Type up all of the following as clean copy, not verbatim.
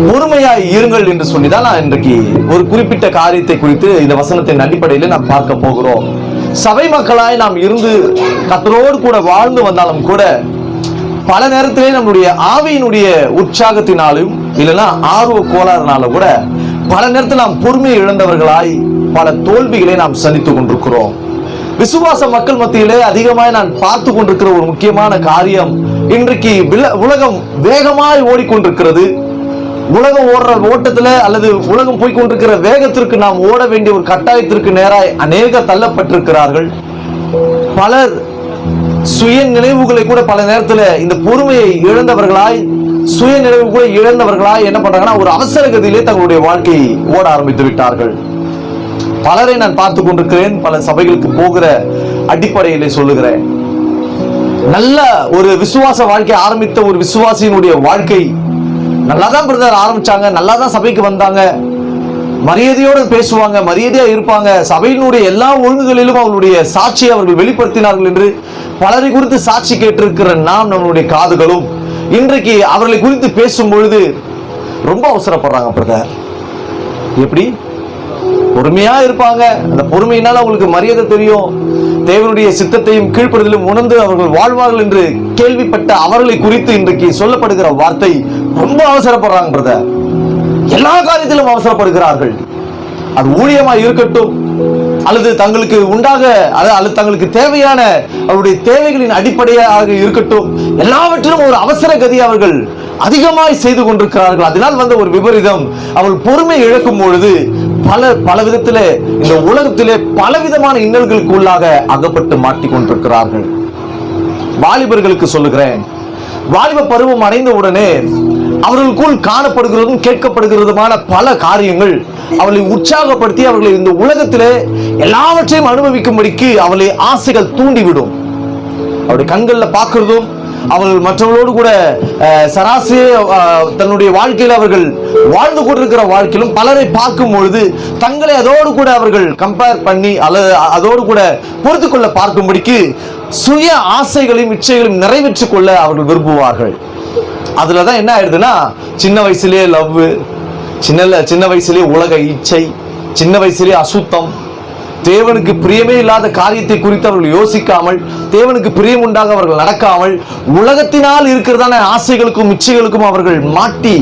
பொறுமையாய் இருங்கள் என்று சொல்லிதான் நான் இன்றைக்கு ஒரு குறிப்பிட்ட காரியத்தை குறித்து இந்த வசனத்தின் அடிப்படையில் நாம் பார்க்க போகிறோம். சபை மக்களாய் நாம் இருந்து கர்த்தரோடு கூட வாழ்ந்து வந்தாலும் கூட பல நேரத்திலே நம்முடைய ஆவியினுடைய உற்சாகத்தினாலும் இல்லைன்னா ஆர்வ கோளாறுனாலும் கூட பல நேரத்தில் நாம் பொறுமையை இழந்தவர்களாய் பல தோல்விகளை நாம் சந்தித்துக் கொண்டிருக்கிறோம். விசுவாச மக்கள் மத்தியிலே அதிகமாய் நான் பார்த்து கொண்டிருக்கிற ஒரு முக்கியமான காரியம், இன்றைக்கு உலகம் வேகமாய் ஓடிக்கொண்டிருக்கிறது. உலகம் ஓடுற ஓட்டத்துல அல்லது உலகம் போய்கொண்டிருக்கிற வேகத்திற்கு நாம் ஓட வேண்டிய ஒரு கட்டாயத்திற்கு நேராய் அநேக தள்ளப்பட்டிருக்கிறார்கள். பலர் சுய நினைவுகளை கூட பல நேரத்தில் இந்த பொறுமையை இழந்தவர்களாய், சுய நினைவு கூட இழந்தவர்களாய் என்ன பண்றாங்கன்னா ஒரு அவசர கதியிலே தங்களுடைய வாழ்க்கையை ஓட ஆரம்பித்து விட்டார்கள். பலரை நான் பார்த்து கொண்டிருக்கிறேன். பல சபைகளுக்கு போகிற அடிப்படையிலே சொல்லுகிறேன். நல்ல ஒரு விசுவாச வாழ்க்கை ஆரம்பித்த ஒரு விசுவாசியினுடைய வாழ்க்கை நல்லாதான் பிரதர் ஆரம்பிச்சாங்க, நல்லாதான் சபைக்கு வந்தாங்க, மரியாதையோடு பேசுவாங்க, மரியாதையா இருப்பாங்க, சபையினுடைய எல்லா ஒழுங்குகளிலும் அவர்களுடைய சாட்சியை அவர்கள் வெளிப்படுத்தினார்கள் என்று பலரை குறித்து சாட்சி கேட்டிருக்கிற நாம் நம்மளுடைய காதுகளும் இன்றைக்கு அவர்களை குறித்து பேசும் பொழுது ரொம்ப அவசரப்படுறாங்க. பிரதர் எப்படி பொறுமையா இருப்பாங்க, அந்த பொறுமையினால் அவங்களுக்கு மரியாதை தெரியும், தேவனுடைய சித்தத்தையும் கீழ்ப்படுதலும் உணர்ந்து அவர்கள் வாழ்வார்கள் என்று கேள்விப்பட்ட அவர்களை குறித்து இன்றைக்கு சொல்லப்படுகிற வார்த்தை ரொம்ப அவசரப்படுறாங்க பிரதர். எல்லா காரியத்திலும் அவசரப்படுகிறார்கள். அது ஊழியமா இருக்கட்டும் அல்லது தங்களுக்கு உண்டாக அல்லது தங்களுக்கு தேவையான அவருடைய தேவைகளின் அடிப்படையாக இருக்கட்டும், எல்லாவற்றிலும் ஒரு அவசர கதி அவர்கள் அதிகமாய் செய்து கொண்டிருக்கிறார்கள். அதனால் வந்த ஒரு விபரீதம், அவர்கள் பொறுமை இழக்கும் பொழுது பல விதத்திலே இந்த உலகத்திலே பலவிதமான இன்னல்களுக்கு உள்ளாக அகப்பட்டு மாட்டிக்கொண்டிருக்கிறார்கள். வாலிபர்களுக்கு சொல்லுகிறேன், வாலிப பருவம் அடைந்த உடனே அவர்களுக்குள் காணப்படுகிறதும் கேட்கப்படுகிறதுமான பல காரியங்கள் அவர்களை உற்சாகப்படுத்தி அவர்களை இந்த உலகத்திலே எல்லாவற்றையும் அனுபவிக்கும்படிக்கு அவர்களை ஆசைகள் தூண்டிவிடும். அவருடைய கண்களில் பார்க்கிறதும் அவர்கள் மற்றவர்களோடு கூட சராசரி தன்னுடைய வாழ்க்கையில் அவர்கள் வாழ்ந்து கொண்டிருக்கிற வாழ்க்கையிலும் பலரை பார்க்கும் பொழுது தங்களை அதோடு கூட அவர்கள் கம்பேர் பண்ணி அல்லது அதோடு கூட பொறுத்து கொள்ள பார்க்கும்படிக்கு சுய ஆசைகளையும் இச்சைகளையும் நிறைவேற்றிக் கொள்ள அவர்கள் விரும்புவார்கள். அதுலதான் என்ன ஆயிடுதுன்னா சின்ன வயசுலேயே லவ், சின்ன வயசுலேயே உலக இச்சை, சின்ன வயசுலேயே அசுத்தம், தேவனுக்கு பிரியமே இல்லாத காரியத்தை குறித்து அவர்கள் யோசிக்காமல், தேவனுக்கு பிரியம் உண்டாக அவர்கள் நடக்காமல், உலகத்தினால் இருக்கிறதான ஆசைகளுக்கும் இச்சைகளுக்கும் அவர்கள் மாட்டி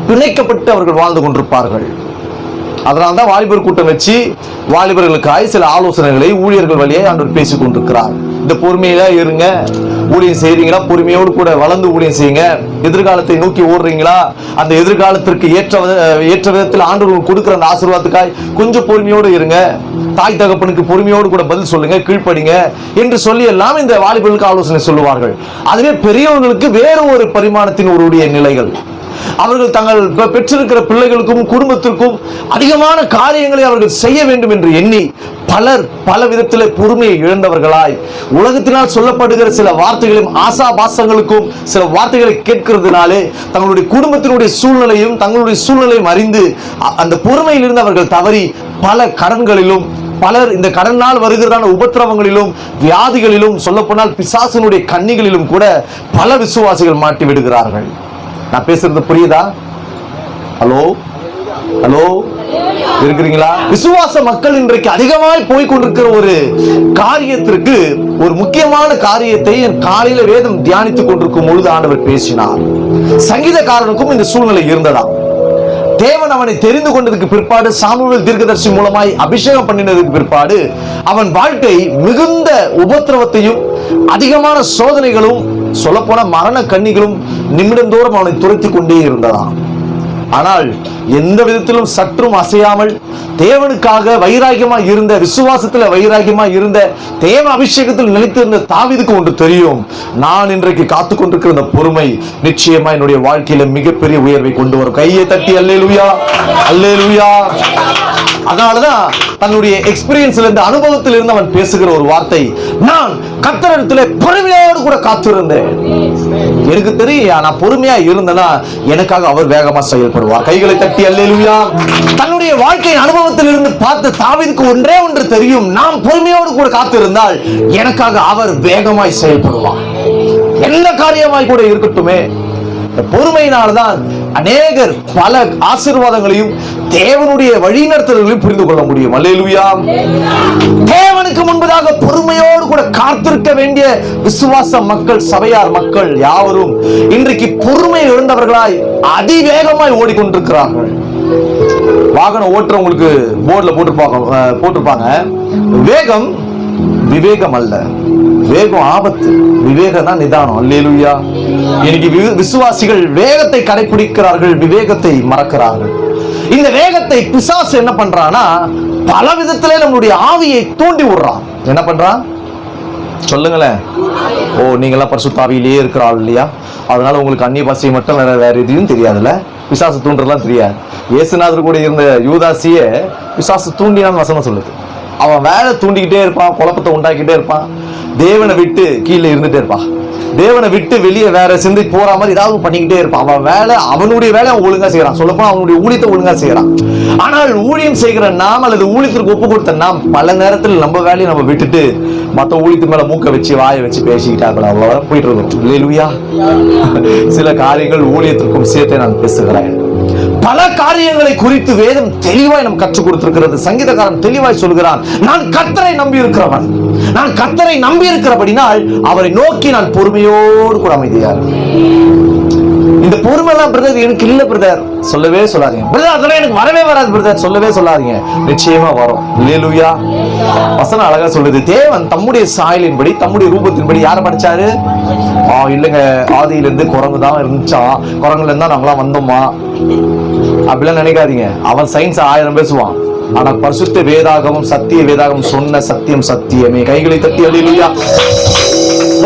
பிணைக்கப்பட்டு அவர்கள் வாழ்ந்து கொண்டிருப்பார்கள். அதனால்தான் வாலிபர் கூட்டம் வச்சு வாலிபர்களுக்காக சில ஆலோசனைகளை ஊழியர்கள் வழியாக ஆண்டவர் பேசிக் கொண்டிருக்கிறார். இந்த பொறுமையில இருங்க, ஊழியம் செய்றீங்களா, பொறுமையோடு கூட வளர்ந்து ஊழியம் செய்யுங்க, எதிர்காலத்தை நோக்கி ஓடுறீங்களா, அந்த எதிர்காலத்திற்கு ஏற்ற விதத்தில் ஆண்டவர் கொடுக்கிற அந்த ஆசீர்வாதத்துக்காய் கொஞ்சம் பொறுமையோடு இருங்க, தாய் தகப்பனுக்கு பொறுமையோடு கூட பதில் சொல்லுங்க, கீழ்ப்படிங்க என்று சொல்லி எல்லாம் இந்த வாலிபர்களுக்கு ஆலோசனை சொல்லுவார்கள். அதுவே பெரியவர்களுக்கு வேறு ஒரு பரிமாணத்தின் ஒருடைய நிலைகள். அவர்கள் தங்கள் பெற்றிருக்கிற பிள்ளைகளுக்கும் குடும்பத்திற்கும் அதிகமான காரியங்களை அவர்கள் செய்ய வேண்டும் என்று எண்ணி பலர் பல விதத்தில் பொறுமையை இழந்தவர்களாய் உலகத்தினால் சொல்லப்படுகிற சில வார்த்தைகளையும் ஆசாபாசங்களுக்கும் சில வார்த்தைகளை கேட்கிறதுனாலே தங்களுடைய குடும்பத்தினுடைய சூழ்நிலையும் தங்களுடைய சூழ்நிலையும் அறிந்து அந்த பொறுமையிலிருந்து அவர்கள் தவறி பல கடன்களிலும் பலர் இந்த கடனால் வருகிறதான உபத்திரவங்களிலும் வியாதிகளிலும் சொல்லப்போனால் பிசாசினுடைய கண்ணிகளிலும் கூட பல விசுவாசிகள் மாட்டி விடுகிறார்கள். நான் பேசுறது புரியுதா? ஹலோ ஹலோ இருக்கிறீங்களா? விசுவாச மக்கள் இன்றைக்கு அதிகமாய் போய்கொண்டிருக்கிற ஒரு காரியத்திற்கு ஒரு முக்கியமான காரியத்தை என் காலையில வேதம் தியானித்துக் கொண்டிருக்கும் பொழுது ஆண்டவர் பேசினார். சங்கீதக்காரனுக்கும் இந்த சூழ்நிலை இருந்ததாம். தேவன் அவனை தெரிந்து கொண்டதுக்கு பிற்பாடு சாமுவேல் தீர்க்கதரிசி மூலமாய் அபிஷேகம் பண்ணினதுக்கு பிற்பாடு அவன் வாழ்க்கை மிகுந்த உபத்திரவத்தையும் அதிகமான சோதனைகளும் சொல்லப்போன மரண கண்ணிகளும் நிமிடந்தோறும் அவனை துரைத்துக் கொண்டே இருந்ததாம். ஆனால் எந்த விதத்திலும் சற்றும் அசையாமல் தேவனுக்காக வைராகியமாக இருந்த, விசுவாசத்தில் வைராகியமாக இருந்த, தேவ அபிஷேகத்தில் நிலைத்திருந்த தாவீதுக்கு ஒன்று தெரியும், நான் இன்றைக்கு காத்துக் கொண்டிருக்கிற இந்த பொறுமை நிச்சயமா என்னுடைய வாழ்க்கையில மிகப்பெரிய உயர்வை கொண்டு வரும். கையை தட்டி அல்லேலூயா அல்லேலூயா. அதனாலதான் தன்னுடைய எக்ஸ்பீரியன்ஸ்ல இருந்து அனுபவத்தில் இருந்து அவன் பேசுகிற ஒரு வார்த்தை, நான் கர்த்தரிடத்தில் பொறுமையோடு கூட காத்திருந்தேன். எனக்கு தெரியும், நான் பொறுமையா இருந்தேன்னா எனக்காக அவர் வேகமா செயல்படுவார். கைகளை தட்டி அல்லேலூயா. தன்னுடைய வாழ்க்கையின் அனுபவத்தில் இருந்து பார்த்து தாவீதுக்கு ஒன்றே ஒன்று தெரியும், நாம் பொறுமையோடு கூட காத்திருந்தால் எனக்காக அவர் வேகமாய் செயல்படுவார். எந்த காரியமாய் கூட இருக்கட்டுமே, பொறுமையினால்தான் அநேகர் பல ஆசீர்வாதங்களையும் தேவனுடைய வழிநடத்துதல்களையும் புரிந்து கொள்ள முடியும். அல்லேலூயா. தேவனுக்கு முன்பதாக பொறுமையோடு கூட காத்திருக்க வேண்டிய விசுவாச மக்கள், சபையார் மக்கள் யாவரும் இன்றைக்கு பொறுமை இழந்தவர்களாய் அதிவேகமாய் ஓடிக்கொண்டிருக்கிறார்கள். வாகனம் ஓட்டுறவங்களுக்கு போர்டுல போட்டிருப்பாங்க, வேகம் விவேகம் அல்ல, வேகம் ஆபத்து, விவேகம் தான் நிதானம். அல்லேலூயா. இன்னைக்கு விசுவாசிகள் வேகத்தை கடைபிடிக்கிறார்கள், விவேகத்தை மறக்கிறார்கள். இந்த வேகத்தை பிசாசு என்ன பண்றானா, பல விதத்திலே நம்மளுடைய ஆவியை தூண்டி விடுறான். என்ன பண்றான் சொல்லுங்களேன். ஓ, நீங்களாம் பரிசுத்த ஆவியிலேயே இருக்கிறாள் இல்லையா, அதனால உங்களுக்கு அந்நிய பாஷை மட்டும் வேற எதையும் தெரியாதுல்ல, பிசாசு தூண்டுறதுலாம் தெரியாது. இயேசுநாதர் கூட இருந்த யூதாசிய பிசாசு தூண்டினான்னு வசனம் சொல்லுது. அவன் வேலை தூண்டிக்கிட்டே இருப்பான், குழப்பத்தை உண்டாக்கிட்டே இருப்பான், தேவனை விட்டு கீழே இருந்துட்டே இருப்பான், தேவனை விட்டு வெளியே வேற சிந்தை போற மாதிரி ஏதாவது பண்ணிக்கிட்டே இருப்பான். அவன் வேலை, அவனுடைய வேலை அவன் ஒழுங்கா செய்யறான், சொல்லப்போனா அவனுடைய ஊழியத்தை ஒழுங்கா செய்யறான். ஆனால் ஊழியம் செய்கிற நாம் அல்லது ஊழியத்திற்கு ஒப்பு கொடுத்த நாம் பல நேரத்தில் நம்ம வேலையை நம்ம விட்டுட்டு மற்ற ஊழியத்து மேல மூக்க வச்சு வாயை வச்சு பேசிக்கிட்டாங்களா, அவ்வளோ போயிட்டு இருக்கோம். இல்லையா? சில காரியங்கள் ஊழியத்திற்கும் சேர்த்தே நான் பேசுகிறேன். பல காரியங்களை குறித்து வேதம் தெளிவாய் நம்ம கற்றுக் கொடுத்திருக்கிறது. சங்கீதக்காரன் தெளிவாய் சொல்கிறான், நான் கர்த்தரை நம்பி இருக்கிறவன், நான் கர்த்தரை நம்பி இருக்கிறபடினால் அவரை நோக்கி நான் பொறுமையோடு கூட அமைதியா இருக்கேன். இந்த பொறுமை எல்லாம் பிரதர் எனக்கு இல்ல பிரதர் சொல்லவே சொல்லாதீங்க. பிரதர் அதெல்லாம் எனக்கு வரவே வராது பிரதர் சொல்லவே சொல்லாதீங்க. நிச்சயமா வரும். அல்லேலூயா. வசனம் அழகா சொல்லுது, தேவன் தம்முடைய சாயலின்படி தம்முடைய ரூபத்தின்படி யாரை படைச்சாரு? இல்லைங்க, ஆதியிலிருந்து குரங்கு தான் இருந்துச்சா, குரங்குல இருந்தா நாங்களாம் வந்தோமா அப்படிலாம் நினைக்காதீங்க. அவன் சயின்ஸ் 1000 பேசுவான், ஆனா பரிசுத்த வேதாகமும் சத்திய வேதாகமும் சொன்ன சத்தியம் சத்தியமே. கைகளை தட்டி அல்லேலூயா.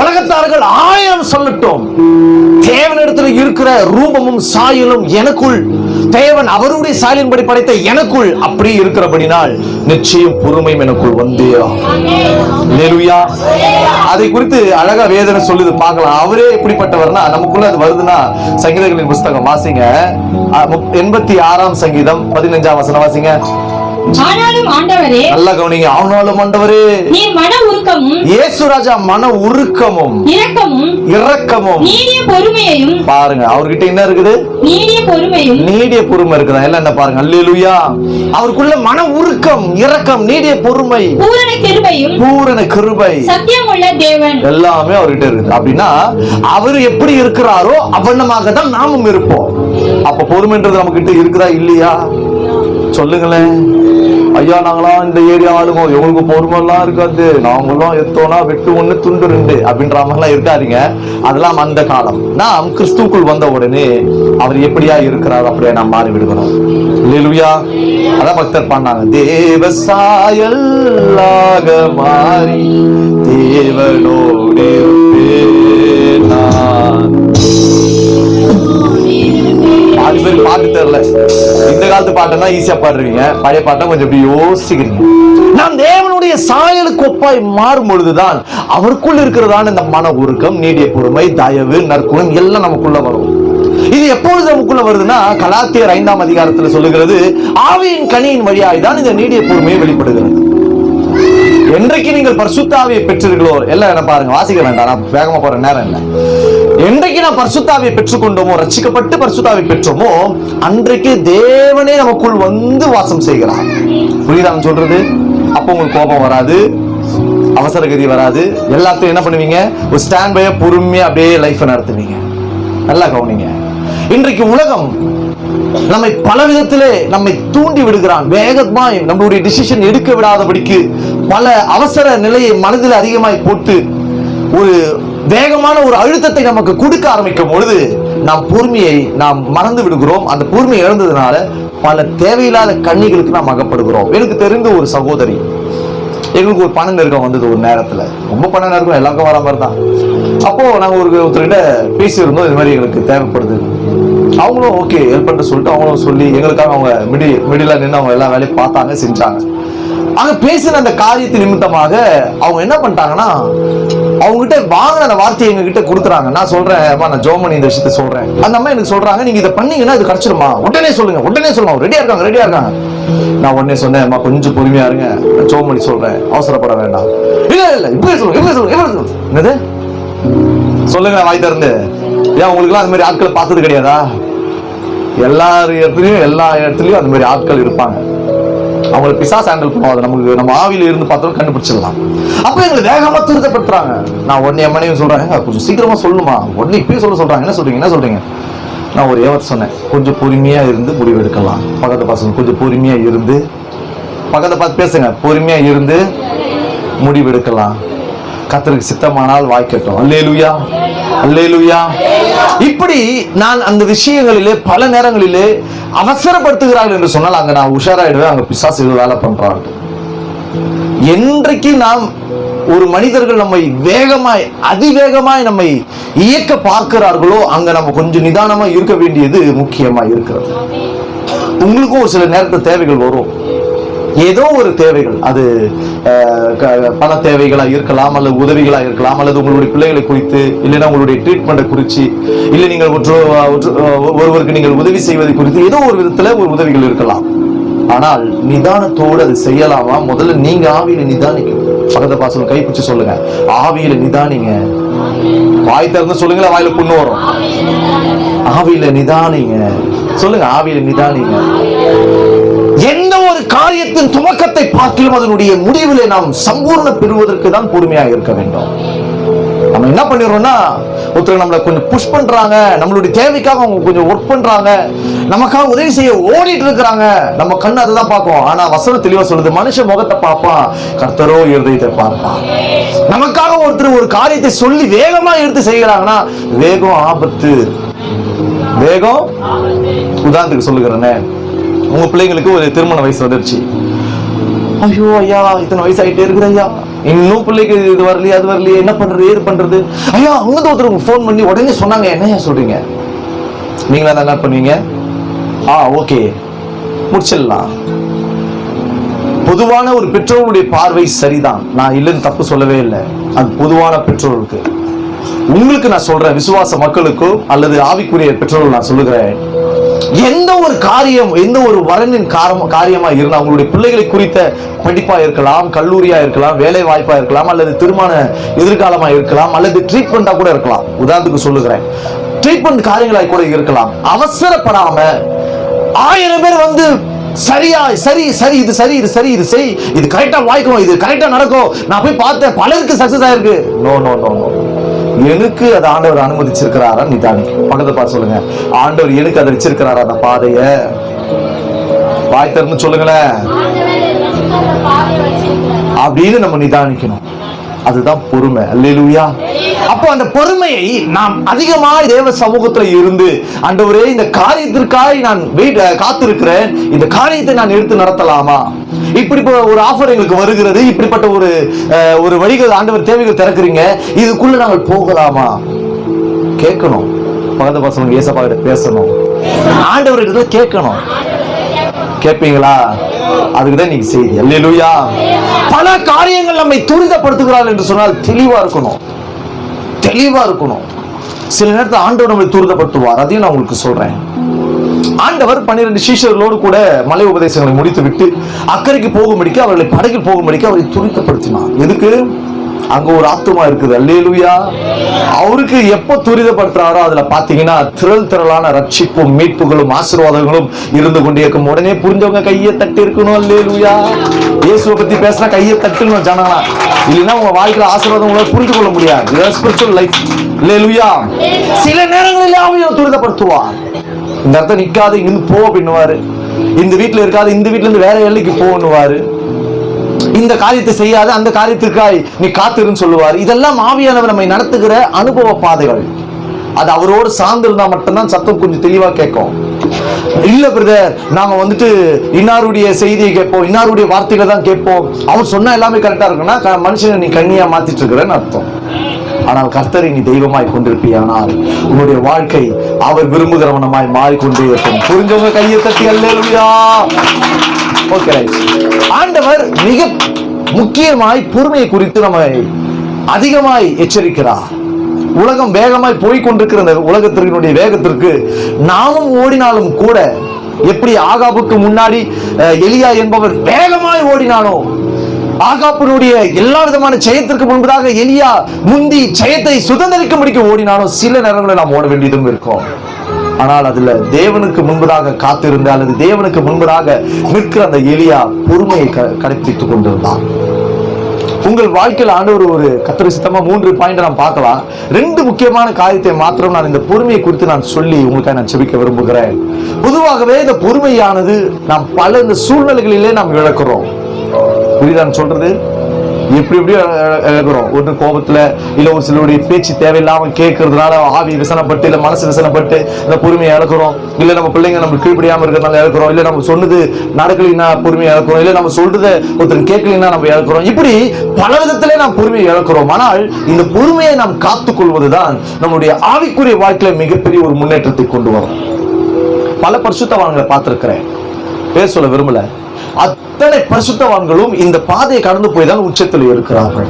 உலகத்தார்கள் 1000 சொல்லட்டும், தேவனிடத்தில் இருக்கிற ரூபமும் சாயலும் எனக்குள், தேவன் அவருடைய சாயலின்படி படைத்த எனக்குள் அப்படி இருக்கிறபடினால் நிச்சயம் பொறுமையும் எனக்குள் வந்தே. அல்லேலூயா. அதை குறித்து அழகா வேதனை சொல்லுது, பார்க்கலாம். அவரே எப்படிப்பட்டவர்னா நமக்குள்ள அது வருதுன்னா, சங்கீதங்களின் புஸ்தகம் வாசிங்க, 86ஆம் சங்கீதம் 15ஆம் வசனம் வாசிங்க. ஆனாலும் ஆண்டவரே, நல்லா கவனிங்க. ஆனாலும் ஆண்டவரே, நீர் மன உருக்கமும், இயேசு ராஜா மன உருக்கமும் இரக்கமும் நீடிய பொறுமையையும் பாருங்க. அவர்கிட்ட என்ன இருக்குது? நீடிய பொறுமை இருக்குதா? எல்லாம் என்ன பாருங்க. அல்லேலூயா. அவருக்குள்ள மன உருக்கம், இரக்கம், நீடிய பொறுமை, பூரண கிருபை, சத்தியமுள்ள தேவன் எல்லாமே அவர்கிட்ட இருக்குது. அப்படின்னா அவர் எப்படி இருக்கிறாரோ அவனமாக தான் நாமும் இருப்போம். அப்ப பொறுமைன்றது நம்ம கிட்ட இருக்குதா இல்லையா சொல்லுங்களேன். ஐயா நாங்களாம் இந்த ஏரியா ஆளுங்க, எங்களுக்கு பொறுமெல்லாம் இருக்காது, நாங்களாம் எத்தோனா வெட்டு 1 துண்டு 2 அப்படின்ற மாதிரிலாம் இருக்காதீங்க. அதெல்லாம் அந்த காலம். நாம் கிறிஸ்துக்குள் வந்த உடனே அவர் எப்படியா இருக்கிறார் அப்படியே நாம் மாறி விடுகிறோம். அல்லேலூயா. அதான் பக்தர் பண்ணாங்க, தேவ சாயலாக மாறி தேவனோடு பாட்டு தெரியல. இந்த காலத்து பாட்டா ஈஸியா பாடுறீங்க, பழைய பாட்டா கொஞ்சம் எப்படி யோசிக்கிறீங்க. நாம் தேவனுடைய சாயலுக்கு ஒப்பாய் மாறும் பொழுதுதான் அவருக்குள் இருக்கிறதான இந்த மன உருக்கம், நீடிய பொறுமை, தயவு, நற்குணம் எல்லாம் நமக்குள்ள வரும். இது எப்பொழுது நமக்குள்ள வருதுன்னா, கலாத்தியர் 5ஆம் அதிகாரத்தில் சொல்லுகிறது, ஆவியின் கனியின் வழியாய் தான் இந்த நீடிய பொறுமையை வெளிப்படுகிறது. என்றைக்கு நீங்கள் பரிசுத்த ஆவியை பெற்றீர்களோ, எல்லாம் என்ன பாருங்க, வாசிக்க வேண்டாம், நான் வேகமா போற நேரம் இல்லை. என்றைக்கு நான் பரிசுத்த ஆவியை பெற்றுக்கொண்டோமோ, ரட்சிக்கப்பட்டு பரிசுத்த ஆவியை பெற்றோமோ, அன்றைக்கு தேவனே நமக்குள் வந்து வாசம் செய்கிறார். புரியுதா சொல்றது? அப்போ உங்களுக்கு கோபம் வராது, அவசரகதி வராது, எல்லாத்தையும் என்ன பண்ணுவீங்க, ஒரு ஸ்டாண்ட் பையா பொறுமையா அப்படியே லைஃப் நடத்துவீங்க. நல்லா கவனிங்க. இன்றைக்கு உலகம் நம்மை பல விதத்திலே நம்மை தூண்டி விடுகிறான். வேகமாய் நம்மளுடைய டிசிஷன் எடுக்க விடாதபடிக்கு பல அவசர நிலையை மனதில் அதிகமாய் போட்டு ஒரு வேகமான ஒரு அழுத்தத்தை நமக்கு கொடுக்க ஆரம்பிக்கும் பொழுது நாம் பொறுமையை நாம் மறந்து விடுகிறோம். அந்த பொறுமையை இழந்ததுனால பல தேவையில்லாத கண்ணிகளுக்கு நாம் அகப்படுகிறோம். எனக்கு தெரிந்த ஒரு சகோதரி, எங்களுக்கு ஒரு பண நெருக்கம் வந்தது. ஒரு நேரத்துல ரொம்ப பண நெருக்கம், எல்லாருக்கும் வர மாதிரி தான். அப்போ நாங்க ஒருத்தர்கிட்ட பேசியிருந்தோம், இது மாதிரி எங்களுக்கு தேவைப்படுது. அவங்களும் ஓகே ஹெல்ப் பண்ண சொல்லிட்டு அவங்களும் சொல்லி எங்களுக்காக அவங்க மிடில நின்று அவங்க எல்லா வேலையும் பார்த்தாங்க, செஞ்சாங்க. அங்க பேசின அந்த காரியத்தின் நிமித்தமாக அவங்க என்ன பண்ணிட்டாங்கன்னா, அவங்ககிட்ட வாங்கின அந்த வார்த்தையை எங்க கிட்ட கொடுக்குறாங்க. நான் சொல்றேன், நான் ஜோமனி இந்த விஷயத்த சொல்றேன். அந்த அம்மா எனக்கு சொல்றாங்க, நீங்க இதை பண்ணீங்கன்னா இது கிடைச்சிருமா, உடனே சொல்லுங்க, உடனே சொல்லுங்க, ரெடியா இருக்காங்க. நான் உடனே சொன்னேன், கொஞ்சம் பொறுமையா இருங்க, ஜோமனி சொல்றேன், அவசரப்பட வேண்டாம். இல்ல இப்பவே சொல்லுங்க. என்னது சொல்லுங்க, வாய் திறந்து. ஏன் உங்களுக்கு எல்லாம் அந்த மாதிரி ஆட்களை பார்த்தது கிடையாதா? எல்லா இடத்துலயும் அந்த மாதிரி ஆட்கள் இருப்பாங்க. அவங்களை பிசாசு ஹேண்டில் பண்ணுவோம். அதை நமக்கு நம்ம ஆவியில இருந்து பார்த்தாலும் கண்டுபிடிச்சிடலாம். அப்ப எங்களை வேகமா துரிதப்படுத்துறாங்க. நான் உடனே என் மனைவி சொல்றேன், கொஞ்சம் சீக்கிரமா சொல்லுமா, உடனே இப்பயே சொல்றாங்க. என்ன சொல்றீங்க? நான் ஒரு ஏவத் சொன்னேன், கொஞ்சம் பொறுமையா இருந்து முடிவு எடுக்கலாம். பக்கத்து பசங்க கொஞ்சம் பொறுமையா இருந்து, பக்கத்தை பார்த்து பேசுங்க, பொறுமையா இருந்து முடிவு எடுக்கலாம். கர்த்தருக்கு சித்தமானால் வாய்க்கட்டும். அல்லேலூயா, அல்லேலூயா. இப்படி நான் அந்த விஷயங்களிலே பல நேரங்களிலே அவசரப்படுத்துகிறார்கள் என்று சொன்னால் அங்க நான் உஷாராயிடுவேன். அங்க பிசாசு வேலை பண்றாங்க. என்றைக்கு நாம் ஒரு மனிதர்கள் நம்மை வேகமாய் அதிவேகமாய் நம்மை இயக்க பார்க்கிறார்களோ அங்க நம்ம கொஞ்சம் நிதானமா இருக்க வேண்டியது முக்கியமா இருக்கிறது. உங்களுக்கும் ஒரு சில நேரத்தில் தேவைகள் வரும். ஏதோ ஒரு தேவைகள், அது பண தேவைகளா இருக்கலாம், அல்லது உதவிகளா இருக்கலாம், அல்லது உங்களுடைய பிள்ளைகளை குறித்து, இல்லைன்னா உங்களுடைய ட்ரீட்மெண்ட்டை குறித்து, இல்லை நீங்கள் ஒருவருக்கு நீங்கள் உதவி செய்வதை குறித்து ஏதோ ஒரு விதத்துல ஒரு உதவிகள் இருக்கலாம். ஆனால் நிதானத்தோடு அது செய்யலாமா? முதல்ல நீங்க ஆவியில நிதானிக்கணும். பக்கத்து பாசனம் கைப்பிடிச்சு சொல்லுங்க, ஆவியில நிதானிங்க. வாய் திறந்து சொல்லுங்களா, வாயில புண்ணு வரும். ஆவியில நிதானிங்க சொல்லுங்க, ஆவியில நிதானிங்க. எந்த ஒரு காரியத்தின் துவக்கத்தை பார்க்கலும் அதனுடைய முடிவிலே நாம் சம்பூர்ண பெறுவதற்கு தான் பொறுமையாக இருக்க வேண்டும். நம்ம என்ன பண்ணிடுறோம்னா, ஒருத்தர் நம்மளை கொஞ்சம் புஷ் பண்றாங்க, நம்மளுடைய தேவைக்காக அவங்க கொஞ்சம் ஒர்க் பண்றாங்க, நமக்காக உதவி செய்ய ஓடிட்டு இருக்கிறாங்க, நம்ம கண்ணு அதை தான் பார்ப்போம். ஆனா வசனம் தெளிவா சொல்லுது, மனுஷன் முகத்தை பார்ப்பான், கர்த்தரோ இருதயத்தை பார்ப்பான். நமக்காக ஒருத்தர் ஒரு காரியத்தை சொல்லி வேகமா எடுத்து செய்கிறாங்கன்னா வேகம் ஆபத்து, வேகம். உதாரணத்துக்கு சொல்லுகிறேன்னு, உங்க பிள்ளைங்களுக்கு ஒரு திருமண வயசு வந்துருச்சு. ஐயோ ஐயா, இத்தனை வயசு ஆகிட்டே இருக்குது ஐயா, இன்னும் பிள்ளைக்கு இது வரலையே அது வரலையே, என்ன பண்றது ஏது பண்றது? ஐயா, அவங்க ஒருத்தர் ஃபோன் பண்ணி உடனே சொன்னாங்க, என்ன சொல்றீங்க? நீங்களா என்ன பண்ணுவீங்க? ஓகே முடிச்சிடலாம். பொதுவான ஒரு பெற்றோருடைய பார்வை சரிதான், நான் இல்லைன்னு தப்பு சொல்லவே இல்லை. அது பொதுவான பெற்றோருக்கு. உங்களுக்கு நான் சொல்றேன், விசுவாச மக்களுக்கோ அல்லது ஆவிக்குரிய பெற்றோர்கள் நான் சொல்லுகிறேன், எந்த ஒரு காரியம், எந்த ஒரு வரனின் காரியமா இருந்தால், அவங்களுடைய பிள்ளைகளை குறித்த படிப்பா இருக்கலாம், கல்லூரியா இருக்கலாம், வேலை வாய்ப்பா இருக்கலாம், அல்லது திருமண எதிர்காலமா இருக்கலாம், அல்லது ட்ரீட்மெண்டா கூட இருக்கலாம். உதாரணத்துக்கு சொல்லுகிறேன், ட்ரீட்மெண்ட் காரியங்களாக கூட இருக்கலாம். அவசரப்படாம 1000 பேர் வந்து சரியா சரி சரி இது சரி இது சரி இது செய், இது கரெக்டா வாய்க்கும், இது கரெக்டா நடக்கும், நான் போய் பார்த்தேன், பலருக்கு சக்சஸ் ஆயிருக்கு. No no no no. எனக்கு அது ஆண்டவர் அனுமதிச்சிருக்கிறாரா நிதானிக்க. பக்கத்தை பார்த்து சொல்லுங்க, ஆண்டவர் எனக்கு அதை வச்சிருக்கிறாரா அந்த பாதைய? வாய் திறந்து சொல்லுங்களேன், அப்படின்னு நம்ம நிதானிக்கணும். அதுதான் பொறுமை. அல்லேலூயா. அப்போ அந்த பொறுமையை நாம் அதிகமாக தேவ சமூகத்துல இருந்து, ஆண்டவரே இந்த காரியத்திற்காக நான் காத்திருக்கிறேன், இந்த காரியத்தை நான் எடுத்து நடத்தலாமா? இப்படி ஒரு ஆஃபர் எங்களுக்கு வருகிறது, இப்படிப்பட்ட ஒரு வழிகள் ஆண்டவர் தேவைகள் திறக்கிறீங்க, இதுக்குள்ள நாங்கள் போகலாமா? கேட்கணும். பக்கத்து பசங்க ஏசப்பா கிட்ட பேசணும், ஆண்டவர்கிட்ட கேட்கணும். கேட்பீங்களா? அதுக்குதான் நீங்க செய்தி. அல்லேலூயா. பல காரியங்கள் நம்மை துரிதப்படுத்துகிறார்கள் என்று சொன்னால் தெளிவா இருக்கணும், தெளிவா இருக்கணும். சில நேரத்தில் ஆண்டவர் நம்மை துரிதப்படுத்துவார். அதையும் நான் உங்களுக்கு சொல்றேன். ஆண்டவர் 12 சீஷர்களோடு கூட மலை உபதேசங்களை முடித்து விட்டு அக்கறைக்கு போகும்படிக்கு, அவர்களை படகில் போகும்படிக்கு அவரை துரிதப்படுத்தினார். எதுக்கு? அங்க ஒரு ஆத்துமா இருக்குது. அல்லேலூயா. அவருக்கு எப்ப துரிதப்படுத்துறாரோ அதுல பாத்தீங்கன்னா திரளான ரட்சிப்பும் மீட்புகளும் ஆசீர்வாதங்களும் இருந்து கொண்டே இருக்கும். உடனே புரிஞ்சவங்க கையை தட்டி இருக்கணும். அல்லேலூயா. இயேசுவை பத்தி பேசினா கையை தட்டணும் ஜனங்களா, இல்லைன்னா உங்க வாழ்க்கையில ஆசீர்வாதம் உங்களால புரிந்து கொள்ள முடியாது. Spiritual life. அல்லேலூயா. சில நேரங்களில் அவர் துரிதப்படுத்துவார். இந்த இடத்த நிக்காது, இங்கிருந்து போ அப்படின்னுவாரு. இந்த வீட்டுல இருக்காது, இந்த வீட்டுல இருந்து வேற எல்லைக்கு போன்னுவாரு. இந்த காரியத்தை செய்யாத, அந்த காரியத்திற்காய் நீ காத்திருன்னு சொல்லுவார். இதெல்லாம் ஆவியானவர் நம்மை நடத்துகிற அனுபவ பாதைகள். அது அவரோடு சார்ந்திருந்தா மட்டும்தான் சத்தம் கொஞ்சம் தெளிவா கேட்கும். இல்ல பிரதர், நாங்க வந்துட்டு இன்னாருடைய செய்தியை கேட்போம், இன்னாருடைய வார்த்தைகளை தான் கேட்போம், அவர் சொன்னா எல்லாமே கரெக்டா இருக்குன்னா மனுஷனை நீ கண்ணியா மாத்திட்டு இருக்கிறன்னு அர்த்தம். ஆனால் கர்த்தரை நீ தெய்வமாய் கொண்டிருப்பியானால் உன்னுடைய வாழ்க்கை அவர் விரும்புகிறவனமாய் மாறிக்கொண்டே இருக்கும். புரிஞ்சவங்க கையை தட்டி அல்லேலூயா. ஓகே. ஆண்டவர் மிக முக்கியமாய் பொறுமையை குறித்து நம்மை அதிகமாய் எச்சரிக்கிறார். உலகம் வேகமாய் போய்கொண்டிருக்கிற இந்த உலகத்தினுடைய வேகத்திற்கு நாமும் ஓடினாலும் கூட, எப்படி ஆகாபுக்கு முன்னாடி எலியா என்பவர் வேகமாய் ஓடினானோ, ஆகாபினுடைய எல்லா விதமான ஜெயத்திற்கு முன்பதாக எலியா முந்தி ஜெயத்தை சுதந்திரிக்கும்படிக்கு ஓடினாலும் சில நேரங்களில் நாம் ஓட வேண்டியதும் இருக்கும். ஆனால் அதுல தேவனுக்கு முன்பதாக காத்திருந்த அல்லது தேவனுக்கு முன்பதாக நிற்கிற அந்த எலியா பொறுமையை கடைபிடித்துக் கொண்டிருந்தான். உங்கள் வாழ்க்கையில் ஆண்டவர் ஒரு கர்த்தருக்கு சித்தமா 3 பாயிண்ட் நாம் பார்க்கலாம். 2 முக்கியமான காரியத்தை மாத்திரம் நான் இந்த பொறுமையை குறித்து நான் சொல்லி உங்களுக்காக நான் செபிக்க விரும்புகிறேன். பொதுவாகவே இந்த பொறுமையானது நாம் பல இந்த சூழ்நிலைகளிலே நாம் இழக்கிறோம். புரியுதான் சொல்றது? எப்படி இழக்கிறோம்? ஒன்று கோபத்துல, இல்ல ஒரு சிலருடைய பேச்சு தேவையில்லாம கேட்கறதுனால ஆவி விசனப்பட்டு, இல்ல மனசு விசனப்பட்டு இந்த பொறுமையை இழக்கிறோம். இல்ல நம்ம பிள்ளைங்க நம்ம கீழ்படியாம இருக்கிறதுனால இழக்கிறோம். இல்ல நம்ம சொன்னது நடக்கலைன்னா பொறுமையை இழக்கிறோம். இல்ல நம்ம சொல்றதை ஒருத்தர் கேட்கலைன்னா நம்ம இழக்கிறோம். இப்படி பல விதத்திலே நாம் பொறுமையை இழக்கிறோம். ஆனால் இந்த பொறுமையை நாம் காத்துக் கொள்வதுதான் நம்முடைய ஆவிக்குரிய வாழ்க்கையில மிகப்பெரிய ஒரு முன்னேற்றத்தை கொண்டு வரும். பல பரிசுத்தவான்களை பார்த்திருக்கிறேன், பேர் சொல்ல விரும்பல. அத்தனை பரிசுத்தவான்களும் இந்த பாதையை கடந்து போய் தான் உச்சத்தில் இருக்கிறார்கள்.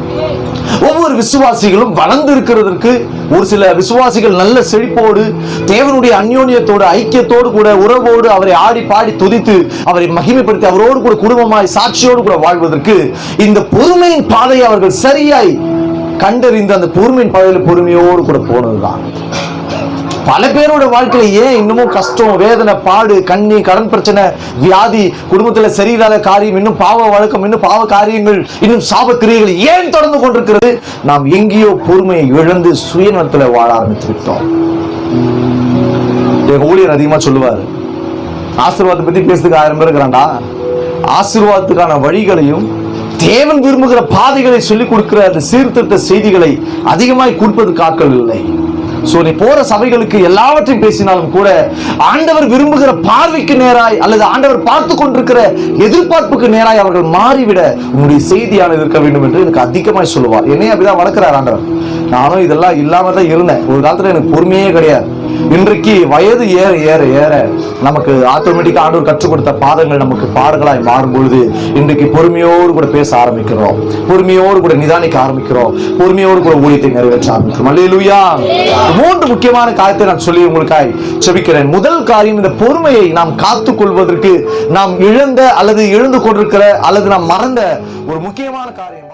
ஒவ்வொரு விசுவாசிகளும் வளர்ந்து இருக்கிறதற்கு ஒரு சில விசுவாசிகள் நல்ல செழிப்போடு தேவனுடைய அந்யோன்யத்தோடு ஐக்கியத்தோடு கூட உறவோடு அவரை ஆடி பாடி துதித்து அவரை மகிமைப்படுத்தி அவரோடு கூட குடும்பமாய் சாட்சியோடு கூட வாழ்வதற்கு இந்த பொறுமையின் பாதையை அவர்கள் சரியாய் கண்டறிந்து அந்த பொறுமையின் பாதையில் பொறுமையோடு கூட போனதுதான். பல பேரோட வாழ்க்கையில ஏன் இன்னமும் கஷ்டம், வேதனை, பாடு, கண்ணி, கடன் பிரச்சனை, வியாதி, குடும்பத்துல சரியில்லாத காரியம், இன்னும் பாவ வழக்கம், இன்னும் பாவ காரியங்கள், இன்னும் சாபக்கிரியைகள் ஏன் தொடர்ந்து கொண்டிருக்கிறது? நாம் எங்கேயோ பொறுமையை இழந்து சுயநலத்துல வாழ ஆரம்பித்து விட்டோம். எங்க ஊழியர் அதிகமா சொல்லுவார், ஆசீர்வாதத்தை பத்தி பேசுறதுக்கு 1000 பேர் இருக்கிறான்டா. ஆசீர்வாதத்துக்கான வழிகளையும் தேவன் விரும்புகிற பாதைகளை சொல்லிக் கொடுக்கிற அந்த சீர்திருத்த செய்திகளை அதிகமாய் கொடுப்பதற்கு ஆட்கள் இல்லை. சோ நீ போற சபைகளுக்கு எல்லாவற்றையும் பேசினாலும் கூட ஆண்டவர் விரும்புகிற பார்வைக்கு நேராய் அல்லது ஆண்டவர் பார்த்து கொண்டிருக்கிற எதிர்பார்ப்புக்கு நேராய் அவர்கள் மாறிவிட உன்னுடைய செய்தியானது இருக்க வேண்டும் என்று எனக்கு அதிகமாய் சொல்லுவார். என்னையே அப்படிதான் வளர்க்கிறார் ஆண்டவர். நானும் இதெல்லாம் இல்லாம தான் இருந்தேன். ஒரு காலத்துல எனக்கு பொறுமையே கிடையாது. இன்றைக்கு வயது ஏற ஏற ஏற நமக்கு ஆட்டோமேட்டிக்கா ஆண்டவர் கற்றுக் கொடுத்த பாதங்கள் நமக்கு பாடங்களாய் மாறும் பொழுது இன்றைக்கு பொறுமையோடு கூட பேச ஆரம்பிக்கிறோம், பொறுமையோடு கூட நிதானிக்க ஆரம்பிக்கிறோம், பொறுமையோடு கூட ஊழியத்தை நிறைவேற்ற ஆரம்பிக்கிறோம். அல்லேலூயா. 3 முக்கியமான காரியத்தை நான் சொல்லி உங்களுக்காய் செபிக்கிறேன். முதல் காரியம், இந்த பொறுமையை நாம் காத்துக் கொள்வதற்கு நாம் இழந்த அல்லது இழந்து கொண்டிருக்கிற அல்லது நாம் மறந்த ஒரு முக்கியமான காரியம்